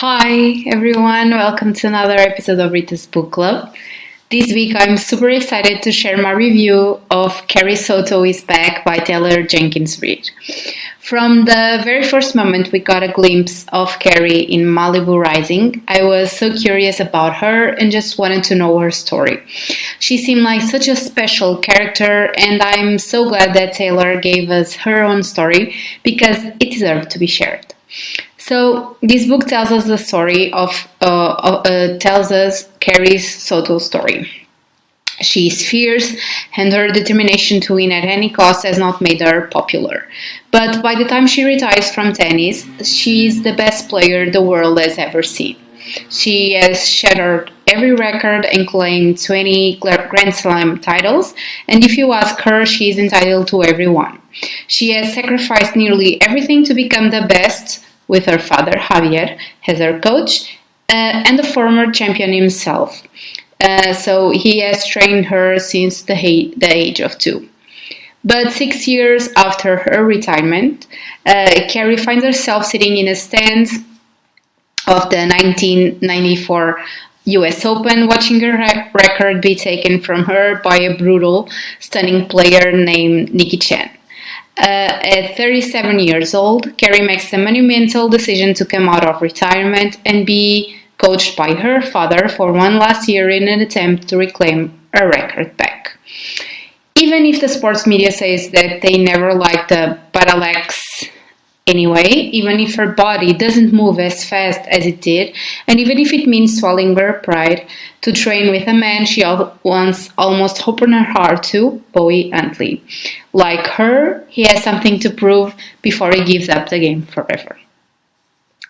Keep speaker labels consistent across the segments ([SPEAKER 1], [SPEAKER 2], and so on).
[SPEAKER 1] Hi everyone, welcome to another episode of Rita's Book Club. This week I'm super excited to share my review of Carrie Soto is Back by Taylor Jenkins Reid. From the very first moment we got a glimpse of Carrie in Malibu Rising, I was so curious about her and just wanted to know her story. She seemed like such a special character, and I'm so glad that Taylor gave us her own story because it deserved to be shared. So this book tells us the story tells us Carrie Soto's story. She is fierce, and her determination to win at any cost has not made her popular. But by the time she retires from tennis, she is the best player the world has ever seen. She has shattered every record and claimed 20 Grand Slam titles, and if you ask her, she is entitled to every one. She has sacrificed nearly everything to become the best, with her father, Javier, as her coach, and the former champion himself. So he has trained her since the age of 2. But 6 years after her retirement, Carrie finds herself sitting in a stand of the 1994 US Open, watching her record be taken from her by a brutal, stunning player named Nikki Chen. At 37 years old, Carrie makes the monumental decision to come out of retirement and be coached by her father for one last year in an attempt to reclaim her record back. Even if the sports media says that they never liked the Battle-Axe anyway, even if her body doesn't move as fast as it did, and even if it means swallowing her pride to train with a man she once almost opened her heart to, Bowie Huntley. Like her, he has something to prove before he gives up the game forever.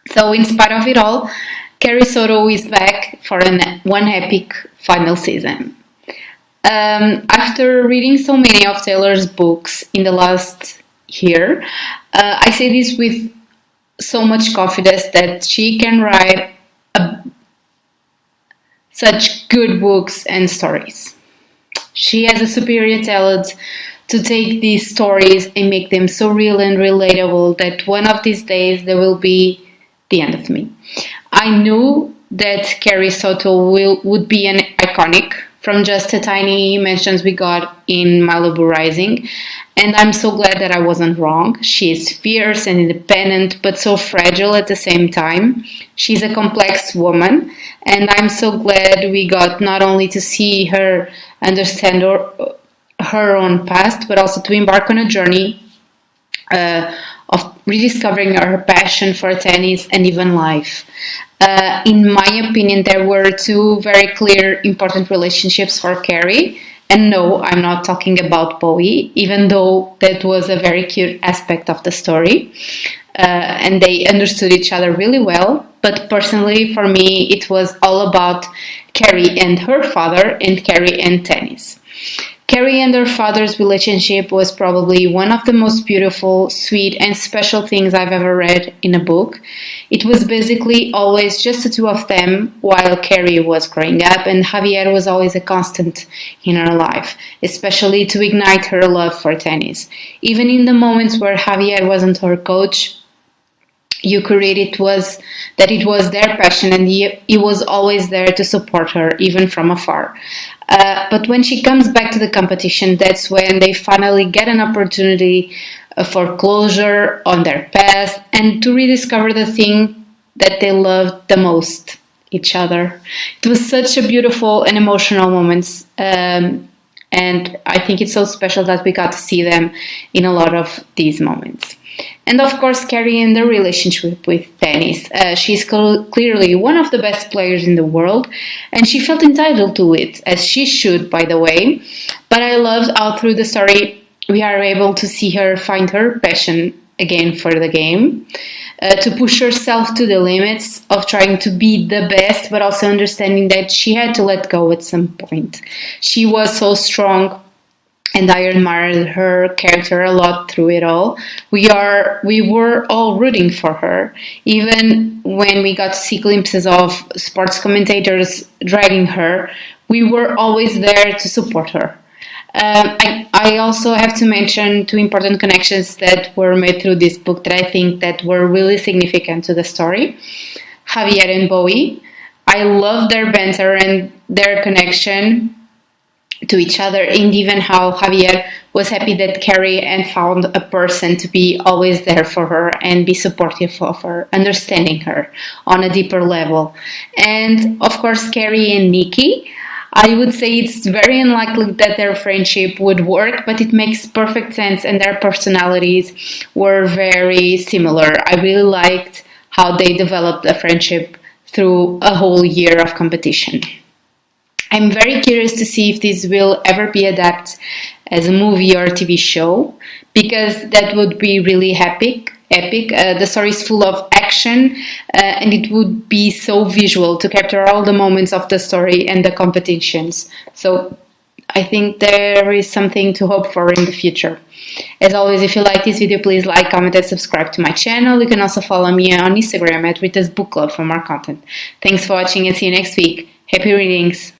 [SPEAKER 1] So in spite of it all, Carrie Soto is back for one epic final season. After reading so many of Taylor's books in the last year, I say this with so much confidence that she can write such good books and stories. She has a superior talent to take these stories and make them so real and relatable that one of these days they will be the end of me. I knew that Carrie Soto would be an iconic from just the tiny mentions we got in Malibu Rising, and I'm so glad that I wasn't wrong. She is fierce and independent, but so fragile at the same time. She's a complex woman, and I'm so glad we got not only to see her understand her own past, but also to embark on a journey of rediscovering her passion for tennis and even life. In my opinion, there were two very clear, important relationships for Carrie. And no, I'm not talking about Bowie, even though that was a very cute aspect of the story. And they understood each other really well. But personally, for me, it was all about Carrie and her father and Carrie and tennis. Carrie and her father's relationship was probably one of the most beautiful, sweet, and special things I've ever read in a book. It was basically always just the two of them while Carrie was growing up, and Javier was always a constant in her life, especially to ignite her love for tennis. Even in the moments where Javier wasn't her coach, you could read it was their passion, and he was always there to support her, even from afar. But when she comes back to the competition, that's when they finally get an opportunity for closure on their past and to rediscover the thing that they loved the most, each other. It was such a beautiful and emotional moment, and I think it's so special that we got to see them in a lot of these moments. And of course, Carrie and the relationship with tennis. She's clearly one of the best players in the world, and she felt entitled to it, as she should, by the way. But I loved how through the story we are able to see her find her passion again for the game, to push herself to the limits of trying to be the best, but also understanding that she had to let go at some point. She was so strong, and I admired her character a lot through it all. We were all rooting for her, even when we got to see glimpses of sports commentators dragging her. We were always there to support her. I also have to mention two important connections that were made through this book that I think that were really significant to the story. Javier and Bowie. I love their banter and their connection to each other, and even how Javier was happy that Carrie and found a person to be always there for her and be supportive of her, understanding her on a deeper level. And of course, Carrie and Nikki. I would say it's very unlikely that their friendship would work, but it makes perfect sense, and their personalities were very similar. I really liked how they developed a friendship through a whole year of competition. I'm very curious to see if this will ever be adapted as a movie or TV show, because that would be really epic. The story is full of action, and it would be so visual to capture all the moments of the story and the competitions. So I think there is something to hope for in the future. As always, if you like this video, please like, comment, and subscribe to my channel. You can also follow me on Instagram at Rita's Book Club for more content. Thanks for watching and see you next week. Happy readings!